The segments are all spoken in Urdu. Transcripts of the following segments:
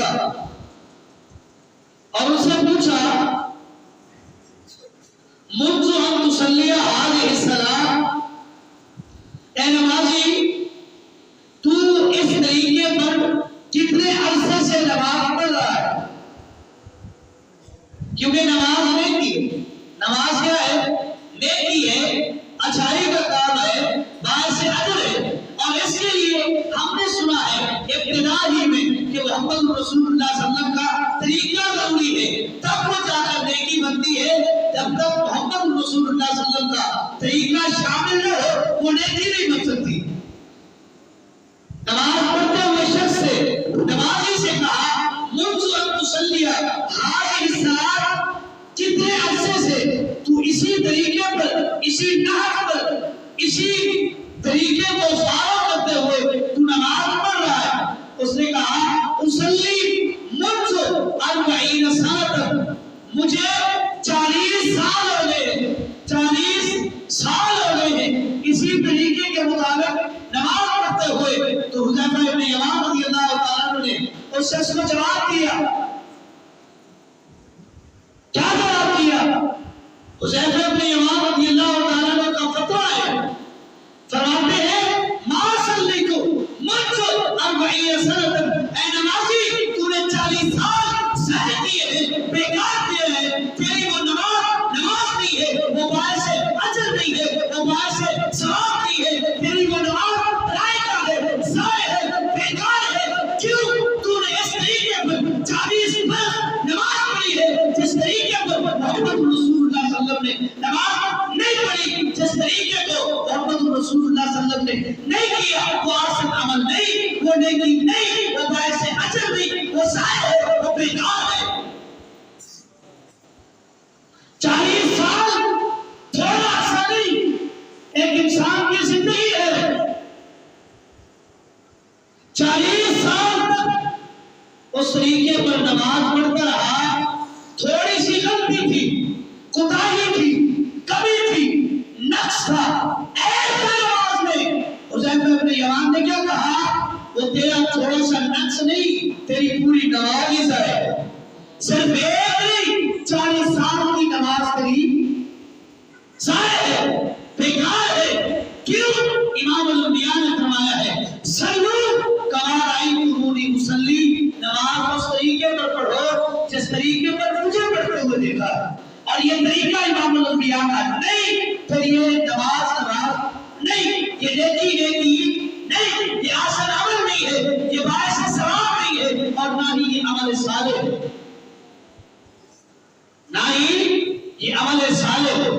دیکھا اور اس سے پوچھا منذ ان تصلی هذه الصلاة، اے نمازی تو اس طریقے پر کتنے عرصے سے نماز پڑھ رہا ہے؟ کیونکہ نماز نیکی، نماز کیا ہے؟ نیکی ہے، اچھائی کا کام ہے، باعث اجر ہے، اور اس کے لیے ہم نے سنا ہے ابتدا ہی میں کہ محمد رسول اللہ صلی اللہ علیہ وسلم کا طریقہ ضروری ہے، تب وہ جا کر نیکی بنتی ہے۔ جب تک محمد رسول اللہ صلی اللہ علیہ وسلم کا طریقہ شامل نہ ہو وہ نیکی نہیں بن سکتی۔ نماز پڑھتے ہوئے شخص سے، نمازی سے کہا منذ ان تصلی هذه الصلاة، کتنے عرصے سے تو اسی طریقے پر، اسی نحو پر، اسی طریقے کو فالو کرتے ہوئے تو نماز پڑھ رہا ہے؟ اس نے کہا اصلی منذ 40 سنة، مجھے 40 سال ہو گئے، 40 سال ہو گئے ہیں اسی طریقے کے مطابق نماز پڑھتے ہوئے۔ تو حذیفہ ابن یمان رضی اللہ تعالیٰ عنہ نے اس شخص کو جواب دیا، کیا جواب دیا؟ حذیفہ ابن یمان رضی اللہ تعالیٰ عنہ کا فتویٰ ہے، فرماتے ہیں ما صلیت منذ 40 سنة، اے نمازی تو نے 40 سال ضائع کیے ہیں، بیکار کیے ہیں، تیری وہ نماز نہیں ہے، وہ باعث اجر نہیں ہے، وہ باعث ثواب نہیں ہے، تیری وہ نماز رائگاں ہے، ضائع ہے، بیکار ہے۔ کیوں؟ تو نے اس طریقے پر 40 برس نماز پڑھی ہے جس طریقے پر محمد رسول اللہ صلی اللہ علیہ وسلم نے نماز نہیں پڑھی، جس طریقے کو محمد رسول اللہ صلی اللہ علیہ وسلم نے نہیں کیا، وہ آسان عمل نہیں، وہ نیکی نہیں، وہ باعث اجر نہیں، وہ ضائع ہے، وہ بیکار ہے۔ 40 سال تھوڑا عرصہ نہیں، ایک انسان کی زندگی ہے۔ 40 سال تک اس طریقے پر نماز پڑھتا رہا، تھوڑی سی غلطی تھی، کوتاہی تھی، کمی تھی، نقص تھا، ایک نماز میں حذیفہ ابن یمان نے کیا کہا؟ وہ تیرا تھوڑا سا نقص نہیں، تیری پوری نماز ہی ضائع ہے۔ صرف ایک نہیں، 40 سال کی نماز تیری ضائع ہے، بیکار ہے۔ کیوں؟ امام الانبیاء نے فرمایا ہے صلو کما رأیتمونی اصلی، نماز اس طریقے پر پڑھو جس طریقے پر مجھے پڑھتے ہوئے دیکھا، اور یہ طریقہ امام الانبیاء کا نہیں، پھر یہ نماز نہیں، یہ نیکی نہیں، یہ آسان عمل نہیں ہے، یہ باعث ثواب نہیں ہے، اور نہ ہی یہ عمل صالح ہے، نہ ہی یہ عمل صالح ہے۔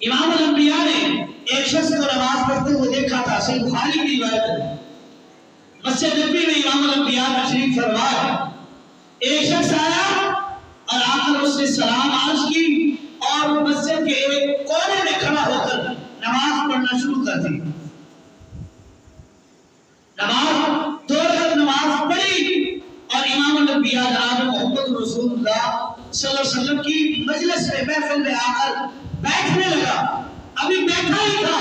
امام الانبیاء نے ایک شخص کو نماز پڑھتے ہوئے دیکھا تھا، صحیح بخاری کی روایت ہے، مسجد نبوی میں امام الانبیاء تشریف فرما ہے، ایک شخص آیا اور آ کر اس نے سلام عرض کی اور مسجد کے ایک کونے میں کھڑا ہو کر نماز پڑھنا شروع کر دی۔ نماز 2 رکعت نماز پڑھی اور امام الانبیاء جناب محمد رسول اللہ صلی اللہ علیہ وسلم کی مجلس میں، محفل میں آ کر بیٹھنے لگا، ابھی بیٹھا ہی تھا،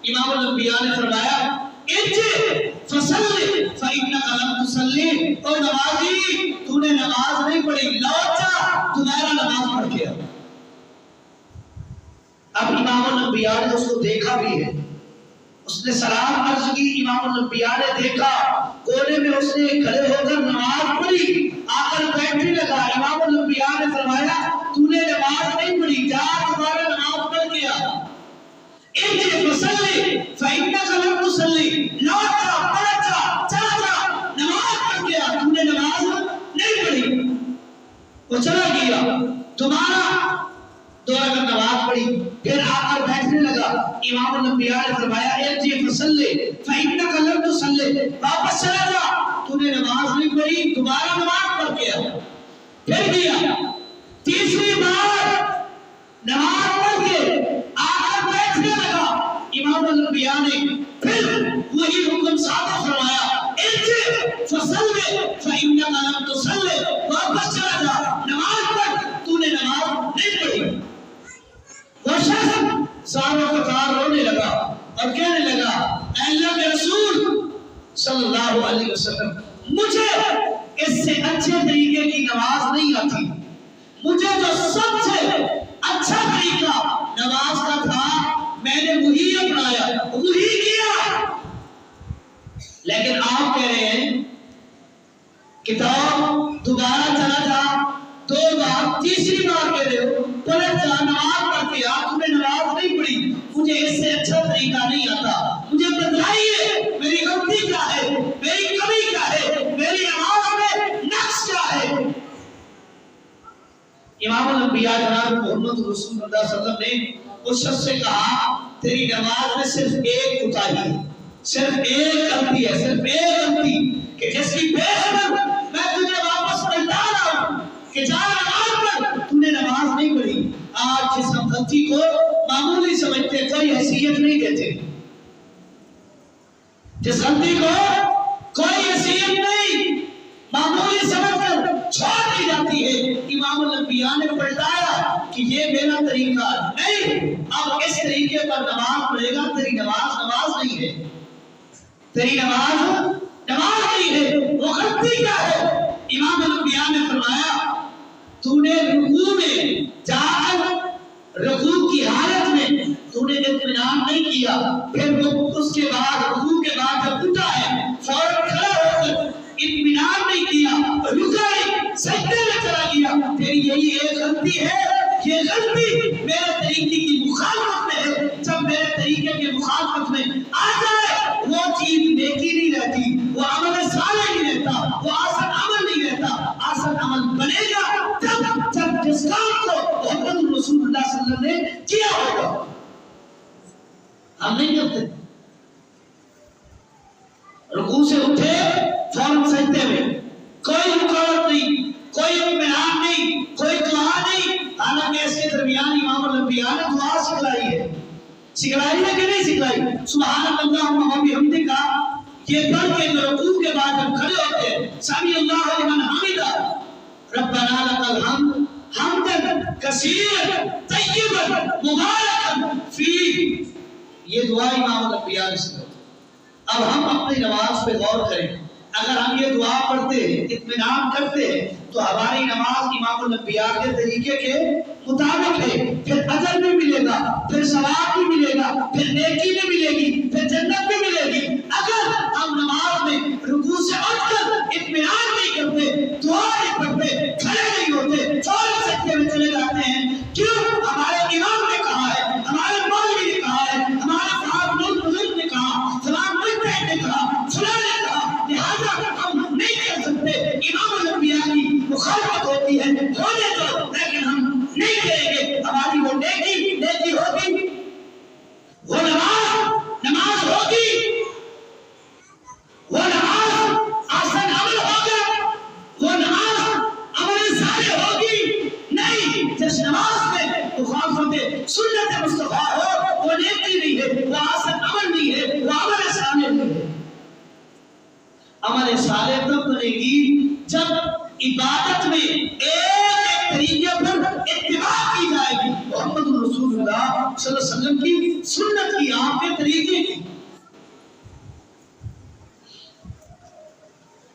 امام الانبیاء نے فرمایا ارجع فصلی فإنک لم تصلی، او نمازی تو نے نماز نہیں پڑھی، لوٹ جا، دوبارہ نماز پڑھ کے آ۔ اب امام الانبیاء نے اس کو دیکھا بھی ہے، اس نے سلام عرض کی، امام الانبیاء نے دیکھا، کونے میں اس نے کھڑے ہو کر نماز پڑھی، آ کر بیٹھنے لگا، امام الانبیاء نے فرمایا تو نے نماز نہیں پڑھی، جا دوبارہ نماز پڑھ کے آ۔ ارجع فصلی فإنک لم تصلی، لوٹ جا، پلٹ جا، چلا جا، نماز پڑھ کے آ، تو نے نماز نہیں پڑھی۔ وہ چلا گیا، دوبارہ 2 رکعت نماز پڑھی، پھر آ کر بیٹھنے لگا، امام الانبیاء نے فرمایا ارجع فصلی فإنک لم تصلی، واپس چلا جا، تو نے نماز نہیں پڑھی، دوبارہ نماز پڑھ کے آ۔ پھر گیا، تیسری بار نماز پڑھ کے آ کر بیٹھنے لگا، امام الانبیاء نے پھر وہی حکم صادر فرمایا ارجع فصلی فإنک لم تصلی، واپس چلا جا، نماز پڑھ، تو نے نماز نہیں پڑھی۔ وہ شخص ساروں قطار رونے لگا اور کہنے لگا اے اللہ کے رسول صلی اللہ علیہ وسلم مجھے اس سے اچھے طریقے کی نماز نہیں آتی، مجھے جو سب سے اچھا طریقہ نماز کا تھا میں نے وہی اپنایا، وہی کیا۔ لیکن آپ کہہ رہے ہیں کتاب دوبارہ چلا جا، 2 بار، تیسری بار کہہ رہے ہو پلٹ جا، نماز پڑھ کے آ، تم نے نماز نہیں پڑھی، مجھے اس سے اچھا طریقہ نہیں آتا، مجھے بتائیے میری غلطی کیا ہے، میری کمی کیا ہے، میری نماز میں نقص کیا ہے۔ امام الانبیاء جناب محمد رسول اللہ صلی اللہ علیہ وسلم نے اس شخص سے کہا تیری نماز میں صرف ایک کوتاہی ہے، صرف ایک غلطی ہے، صرف ایک غلطی کہ جس کی بیس پر میں تجھے واپس پلٹا رہا ہوں کہ جا نماز پڑھ، تو نے نماز نہیں پڑھی۔ آج جس ہم غلطی کو معمولی سمجھتے کوئی حیثیت نہیں دیتے، جس غلطی کو کوئی حیثیت نہیں معمولی سمجھ کر چھوڑ دی جاتی ہے، امام الانبیاء نے پلٹایا کہ یہ میرا طریقہ نہیں، اب اس طریقے پر نماز پڑھے گا، تیری نماز نماز نہیں ہے، تیری نماز نماز نہیں ہے۔ وہ غلطی کیا ہے؟ امام الانبیاء نے فرمایا تو نے رکوع میں جا کر رکوع کی حالت میں تو نے اطمینان نہیں کیا، پھر اس کے بعد رکوع کے بعد جب اٹھا ہے فوراً کھڑا ہو کر اطمینان نہیں کیا، رکا نہیں، سجدے میں چلا گیا، تیری یہی ایک غلطی ہے۔ یہ غلطی میرے طریقے کی مخالفت میں ہے، جب میرے طریقے کے مخالفت میں آ جائے وہ چیز نیکی نہیں رہتی، وہ عمل صالح نہیں رہتا، وہ آسان عمل نہیں رہتا۔ آسان عمل بنے گا جب جس کام کو محمد رسول اللہ صلی اللہ علیہ وسلم نے کیا ہوگا۔ ہم نہیں کرتے، رکوع سے اٹھے فوراً سجدے میں، کوئی رکاوٹ نہیں، کوئی اطمینان نہیں، کوئی دعا نہیں۔ حالانکہ اس کے درمیان امام الانبیاء نے دعا سکھلائی ہے، سکھلائی ہے کہ نہیں سکھلائی؟ سبحان اللہ و بحمدہ یہ پڑھ کے رکوع کے بعد جب کھڑے ہوتے ہیں سمی اللہ لمن حمدہ ربنا لک الحمد حمدا کثیرا طیبا مبارکا فیہ، یہ دعا امام الانبیاء نے سکھلائی۔ اب ہم اپنی نماز پہ غور کریں، اگر ہم یہ دعا پڑھتے ہیں، اطمینان کرتے ہیں، تو ہماری نماز امام الانبیاء کے طریقے کے مطابق ہے، پھر اجر بھی ملے گا، پھر ثواب بھی ملے گا، پھر نیکی بھی ملے گی، پھر جنت بھی ملے گی۔ اگر ہم نماز میں رکوع سے اٹھ کر اطمینان نہیں کرتے، دعا نہیں پڑھتے، کھڑے نہیں ہوتے، فوراً سجدے میں چلے جاتے ہیں، کیوں؟ ہمارے امام نے کہا ہے، ہمارے مولوی نے کہا ہے، ہمارے صاحب بزرگ نے کہا، فلاں مجتہد نے کہا، فلاں نے کہا، لہذا ہم نہیں کر سکتے۔ امام الانبیاء کی مخالفت ہوتی ہے، ہونے دو، لیکن ہم نہیں کریں گے۔ ہماری وہ نیکی ہوگی، وہ نماز ہوگی، وہ نماز آسان عمل ہوگا، وہ نماز عمل صالح ہوگی۔ نہیں، جس نماز میں مخالفت سنت مصطفیٰ ہو وہ نیکی نہیں ہے، وہ آسان عمل نہیں ہے، وہ عمل صالح نہیں ہے۔ عمل صالح تب بنے گی جب عبادت میں ایک طریقے پر اتباع کی جائے گی، محمد رسول اللہ صلی اللہ علیہ وسلم کی سنت کی، آپ کے طریقے کی۔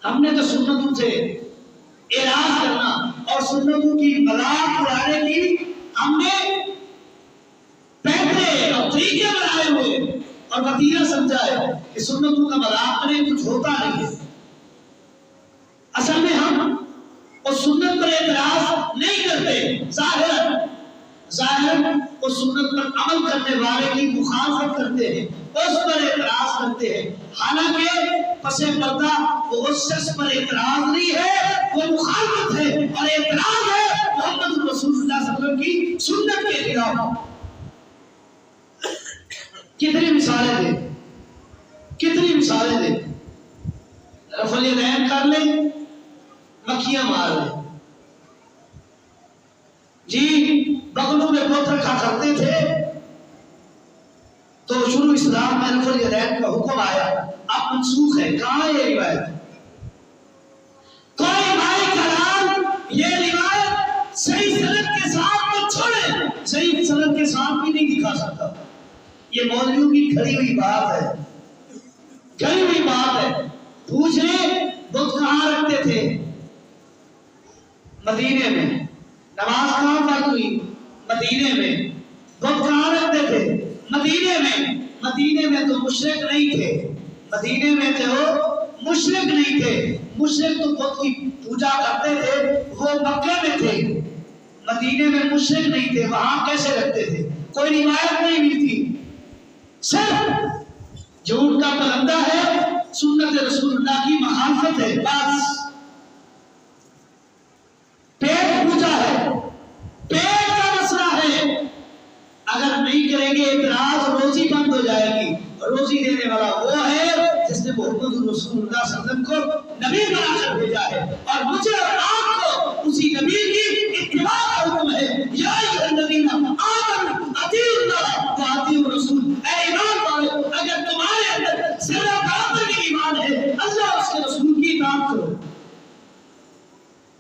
ہم نے تو سنتوں سے اعراض کرنا اور سنتوں کی مذاق اڑانے کی ہم نے پہلے اور طریقے بنائے ہوئے اور وطیرہ سمجھا ہے کہ سنتوں کا مذاق کریں کچھ ہوتا نہیں ہے۔ اصل میں ہم اس سنت پر اعتراض نہیں کرتے، ظاہر اس سنت پر عمل کرنے والے کی مخالفت کرتے ہیں، اس پر اعتراض کرتے ہیں، حالانکہ پس پردہ وہ اس شخص پر اعتراض نہیں ہے، وہ مخالفت ہے اور اعتراض ہے محمد رسول اللہ صلی اللہ علیہ وسلم کی سنت کے خلاف۔ کتنی مثالیں دیں، کتنی مثالیں دیں، رفع الیدین کر لیں، مکھیاں مار لیں، جی بغلوں میں بت رکھا کرتے تھے تو شروع اسلام میں رفع الیدین کا حکم آیا، اب منسوخ ہے، کہاں ہے یہ روایت؟ کوئی بھائی کلام یہ روایت صحیح سند کے ساتھ تو چھوڑے، صحیح سند کے ساتھ بھی نہیں دکھا سکتا۔ یہ مولویوں کی کھڑی ہوئی بات ہے، کھڑی ہوئی بات ہے۔ پوچھ رہے بت کہاں رکھتے تھے؟ مدینے میں. نماز کہاں فرض ہوئی؟ مدینے میں. بت کہاں رکھتے تھے؟ مدینے میں. مدینے میں تو مشرک نہیں تھے. مدینے میں تو مشرک نہیں تھے. مشرک تو بت کی پوجا کرتے تھے، وہ مکے میں تھے. مدینے میں مشرک نہیں تھے. وہاں کیسے رکھتے تھے؟ کوئی روایت نہیں ملتی. صرف جھوٹ کا پرندہ ہے، سنت رسول اللہ کی مخالفت ہے. بس پیٹ پوجا ہے، پیٹ کا مسئلہ ہے. اگر نہیں کریں گے اعتراض، روزی بند ہو جائے گی. روزی دینے والا وہ ہے جس نے محمد رسول اللہ صلی اللہ علیہ وسلم کو نبی بنا کر بھیجا ہے، اور مجھے اور آپ کو اسی نبی کی اتباع کا حکم ہے. یا ایھا الذین آمنوا اطیعوا اللہ واطیعوا الرسول. اے ایمان والو، اگر تمہارے اندر ذرہ برابر بھی ایمان ہے، اللہ اس کے رسول کی اطاعت کرو.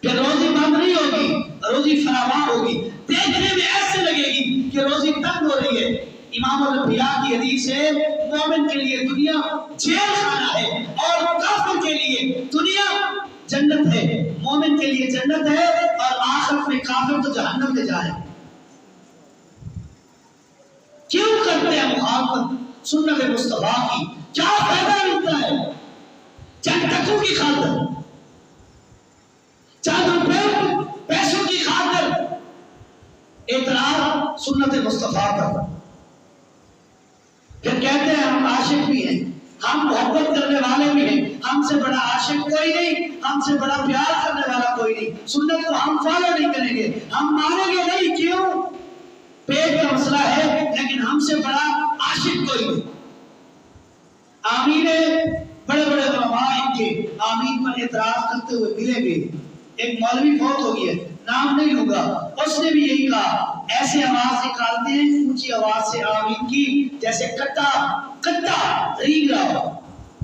کہ روزی بند نہیں ہوگی، روزی فراوان ہوگی. دیکھنے میں ایسے لگے گی کہ روزی تنگ ہو رہی ہے. امام الانبیاء کی حدیث ہے، مومن کے لیے دنیا جیل خانہ ہے اور کافر کے لیے دنیا جنت ہے. مومن کے لیے جنت ہے اور آخرت میں کافر تو جہنم میں جائے. کیوں کرتے ہیں مخالفت سنت مصطفیٰ کی؟ کیا فائدہ ملتا ہے؟ چند ٹکوں کی خاطر، چند روپے پیسوں کی خاطر اعتراض سنت مصطفیٰ پر. پھر کہتے ہیں ہم عاشق بھی ہیں، ہم محبت کرنے والے بھی ہیں، ہم سے بڑا عاشق کوئی نہیں، ہم سے بڑا پیار کرنے والا کوئی نہیں. سنت کو ہم فالو نہیں کریں گے، ہم مانیں گے نہیں. کیوں؟ پیٹ کا مسئلہ ہے، لیکن ہم سے بڑا عاشق کوئی نہیں. آمین بڑے بڑے علماء ان کے آمین پر اعتراض کرتے ہوئے ملیں گے. ایک مولوی فوت ہو گیا، نام نہیں لوں گا، اس نے بھی یہی کہا. ایسے آواز نکالتے ہیں اونچی آواز سے آمین کی جیسے کٹا ریگ رہا ہو،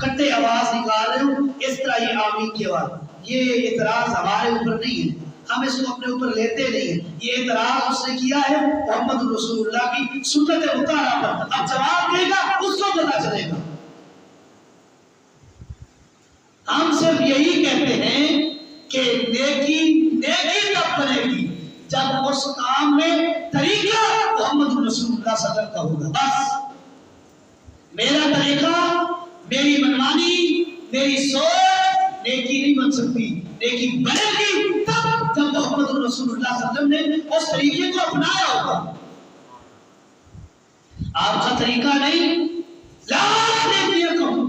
کٹے آواز نکال رہے ہو، اس طرح یہ آمین کی آواز. یہ اعتراض ہمارے اوپر نہیں ہے، ہم اس کو اپنے اوپر لیتے نہیں ہیں. یہ اعتراض اس نے کیا ہے محمد رسول اللہ کی سنت مطالعہ پر. اب جواب دے گا اس کو پتہ چلے گا. ہم صرف یہی کہتے ہیں کہ نیکی تب بنے گی جب اس کام میں طریقہ محمد رسول اللہ صلی اللہ علیہ وسلم کا ہوگا. بس میرا طریقہ، میری منمانی، میری سوچ نیکی نہیں بن سکتی. نیکی بنے گی تب جب محمد رسول اللہ صلی اللہ علیہ وسلم نے اس طریقے کو اپنایا ہوگا. آپ کا طریقہ نہیں، لاکھ نیکیاں کہوں،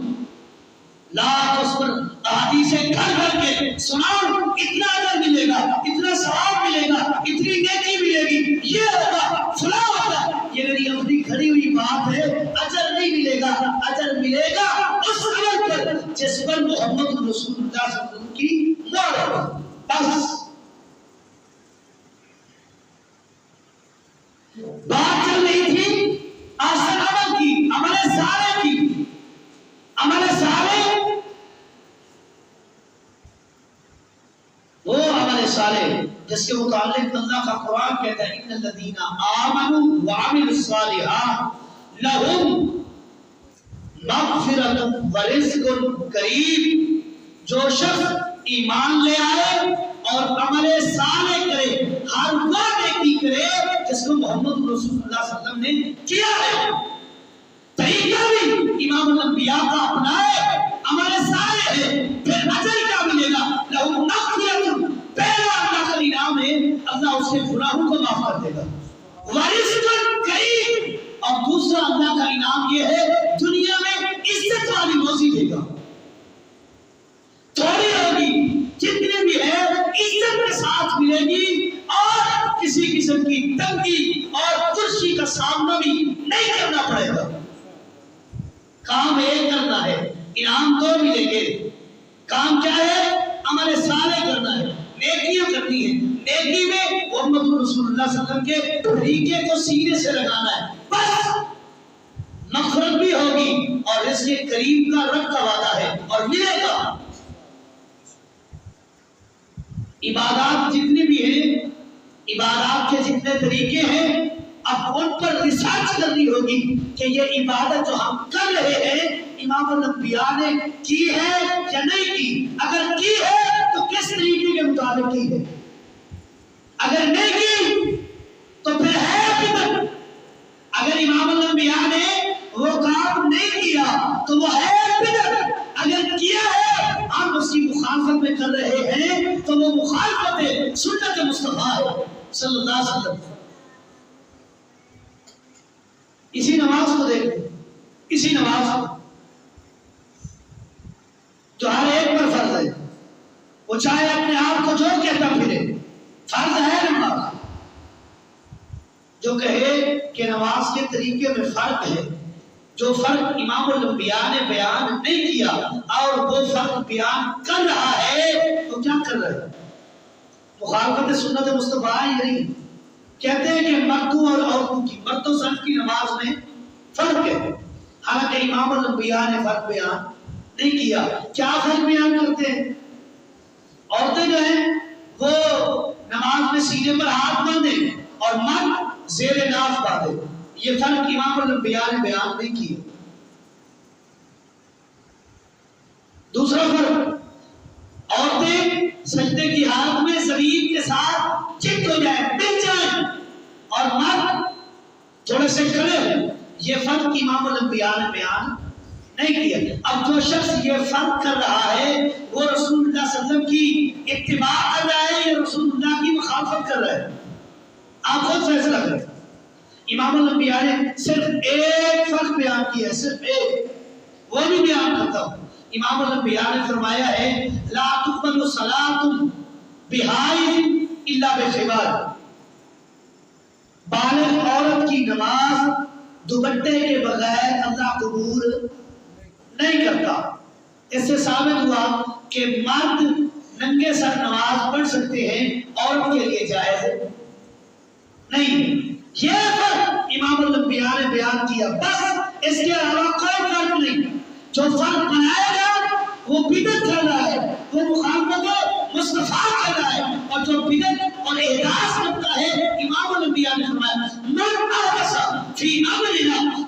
لاکھ اس پر احادیثیں گھر کے سناؤ، اتنا اجر ملے گا، اتنا ثواب ملے گا، اتنی نیکی ملے گی، یہ ہوگا فلاں ہوگا. یہ میری اپنی کھڑی ہوئی بات ہے. اجر نہیں ملے گا، اجر ملے گا اس عمل پر جس پر محمد رسول اللہ صلی اللہ علیہ وسلم کی مہر ہوگا. بس بات چل رہی تھی احسن عمل کی، عمل صالح کی. عمل صالح وہ عمل صالح جس کے متعلق اللہ کا قرآن کہتا ہے ان الذین آمنوا وعملوا الصالحات لہم مغفرۃ ورزق کریم. جو شخص ایمان لے آئے اور عمل صالح کرے، ہر وہ نیکی کرے جس کو محمد رسول اللہ صلی اللہ علیہ وسلم نے کیا ہے. طریقہ بھی امام الانبیاء کا اپنائے، عمل صالح ہے، پھر اجر کیا ملے گا؟ لہم مغفرۃ، پہلا اللہ کا انعام ہے اللہ اس کے گناہوں کو معاف کر دے گا. ورزق کریم، اور دوسرا اللہ کا انعام یہ ہے دنیا میں عزت والی روزی دے گا. تھوڑی ہوگی، جتنے بھی ہے عزت کے ساتھ ملے گی، اور کسی قسم کی تنگی اور ترشی کا سامنا بھی نہیں کرنا پڑے گا. کام ایک کرنا ہے، انعام دو ملیں گے. کام کیا ہے؟ عمل صالح کرنا ہے، نیکیاں کرنی ہے. نیکی میں محمد رسول اللہ صلی اللہ علیہ وسلم کے طریقے کو سینے سے لگانا ہے. بس مغفرت بھی ہوگی اور اس کے قریب کا رب کا وعدہ ہے اور ملے گا. عبادات جتنی بھی ہیں، عبادات کے جتنے طریقے ہیں، اب ان پر ریسرچ کرنی ہوگی کہ یہ عبادت جو ہم کر رہے ہیں امام الانبیاء نے کی ہے یا نہیں کی؟ اگر کی ہے تو کس طریقے کے مطابق کی ہے؟ اگر نہیں کی تو پھر ہے بدعت۔ اگر امام الانبیاء نے وہ کام نہیں کیا تو وہ ہے بدعت، اگر کیا ہے ہم اس کی مخالفت میں کر رہے ہیں تو وہ مخالفت سنت مصطفیٰ صلی اللہ علیہ وسلم۔ اسی نماز کو دیکھیں، اسی نماز کو جو ہر ایک پر فرض ہے، وہ چاہے اپنے آپ کو جو کہتا پھرے، فرض ہے نماز۔ جو کہے کہ نماز کے طریقے میں فرق ہے، جو فرق امام الانبیاء نے بیان نہیں کیا اور وہ فرق بیان کر رہا ہے تو کیا کر رہا ہے؟ مخالفت سنت مصطفیٰ یہی کہتے ہیں کہ مردوں اور عورتوں کی، مرد و زن کی نماز میں فرق ہے، حالانکہ امام الانبیاء نے فرق بیان نہیں کیا۔ کیا فرق بیان کرتے ہیں؟ عورتیں جو ہیں وہ نماز میں سینے پر ہاتھ باندھیں اور مرد زیر ناف باندھے، یہ فرق امام الانبیاء نے بیان نہیں کیا۔ دوسرا فرق، عورتیں سجدے کی حالت میں زمین کے ساتھ چپٹ ہو جائیں، مل جائیں، اور مرد تھوڑے سے کھڑے ہوں، یہ فرق امام الانبیاء نے بیان نہیں کیا۔ اب جو شخص یہ فرق کر رہا ہے وہ رسول اللہ صلی اللہ علیہ وسلم کی اتباع کر رہا ہے یا رسول اللہ کی مخالفت کر رہا ہے؟ آپ خود فیصلہ کریں۔ امام الانبیاء نے صرف ایک فرق بیان کیا ہے، صرف ایک، وہ بھی بیان کرتا ہوں۔ امام الانبیاء نے فرمایا ہے لا تقبل صلاۃ بحائض الا بخمار، بالغ عورت کی نماز دوپٹے کے بغیر اللہ قبول نہیں کرتا۔ اس سے ثابت ہوا کہ مرد ننگے سر نماز پڑھ سکتے ہیں، عورت کے لیے جائز نہیں۔ یہ فرق امام الانبیاء نے بیان کیا، بس اس کے علاوہ کوئی فرق نہیں۔ جو فرق بنائے گا وہ بدعت کر رہا ہے، وہ مخالفت مصطفیٰ کر رہا ہے، اور جو بدعت اور احداث کرتا ہے امام الانبیاء نے فرمایا من احدث فی امرنا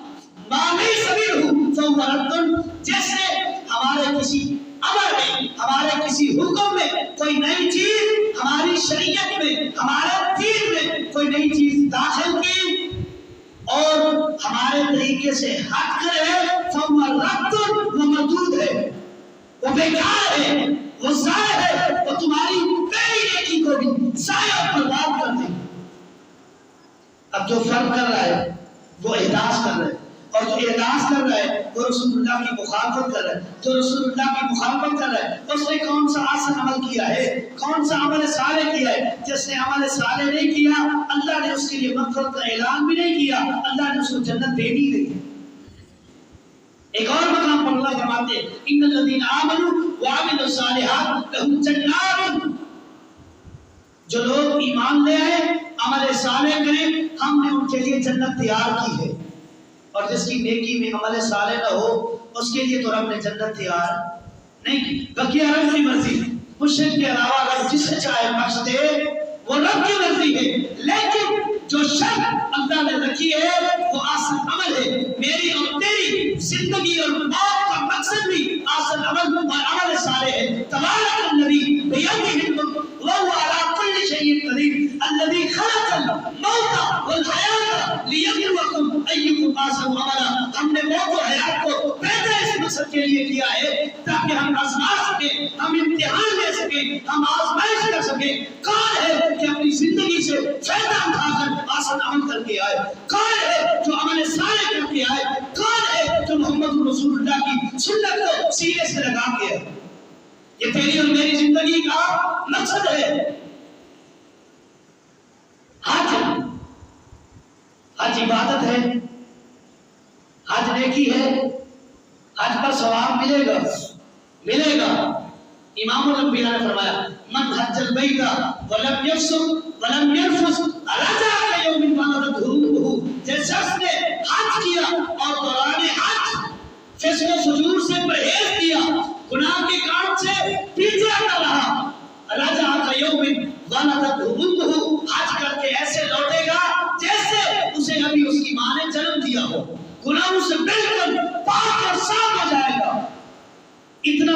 ما لیس منہ فہو رد، جیسے ہمارے کسی امر میں، ہمارے کسی حکم میں کوئی نئی چیز، ہماری شریعت میں، ہمارے دین میں کوئی نئی چیز داخل کی اور ہمارے طریقے سے ہٹ کر ہے فہو رد، وہ مردود ہے، وہ بیکار ہے، وہ ضائع ہے، وہ تمہاری پہلی نیکی کو بھی ضائع اور برباد کر دے۔ اب جو فرق کر رہا ہے وہ احداث کر رہا ہے، اور جو احداث کر رہا ہے وہ رسول اللہ کی مخالفت کر رہا ہے۔ جو رسول اللہ کی مخالفت کر رہا ہے اس نے کون سا آسان عمل کیا ہے، کون سا عمل صالح کیا ہے؟ جس نے عمل صالح نہیں کیا اللہ نے اس کے لیے مغفرت کا اعلان بھی نہیں کیا، اللہ نے اس کو جنت دے بھی نہیں۔ ایک اور مقام پر اللہ فرماتے ہیں ان الذین آمنوا وعملوا الصالحات لهم جنات، جو لوگ ایمان لے آئے، عمل صالح کریں، ہم نے ان کے لیے جنت تیار کی ہے۔ اور جس کی نیکی میں عمل صالح نہ ہو اس کے لیے تو رب نے جنت تیار نہیں کی۔ بقیہ رب کی مرضی، مشرک کے علاوہ اگر جسے چاہے بخش دے وہ رب کی مرضی ہے، لیکن جو شرط اللہ نے رکھی ہے وہ آسان عمل ہے۔ میری اور تیری زندگی اور موت کا مقصد بھی آسان عمل اور عمل صالح ہے۔ تبارک الذی بیدہ الملک وہو علی کل شیء قدیر الذی خلق الموت والحیاۃ لیبلوکم ایکم احسن عملا۔ ہم نے موت و حیات کو پیدا اس مقصد کے لیے کیا ہے تاکہ ہم آزما سکیں، ہم امتحان لے سکیں، ہم آزمائش کر سکیں۔ کون ہے کہ اپنی زندگی سے فائدہ اٹھا کر آسان عمل کر کے آئے؟ کون ہے جو عمل صالح کر کے آئے؟ کون ہے جو محمد رسول اللہ کی سنت کو سینے سے لگا کے آئے؟ یہ تیری اور میری زندگی کا مقصد ہے۔ حج عبادت ہے، حج نیکی ہے، حج پر ثواب ملے گا، ملے گا۔ امام الانبیاء نے فرمایا من حج البیت ولم یفسق ولم یرفث رجع کیوم ولدتہ امہ، جس شخص نے حج کیا اور دوران حج فسق و فجور سے پرہیز کیا، گناہ کے کام سے پیچھے ہٹا رہا، رجع کیوم ولدتہ امہ، حج کر کے ایسے لوٹے گا جیسے اسے ابھی اس کی ماں نے جنم دیا ہو، گناہوں سے بالکل پاک اور صاف ہو جائے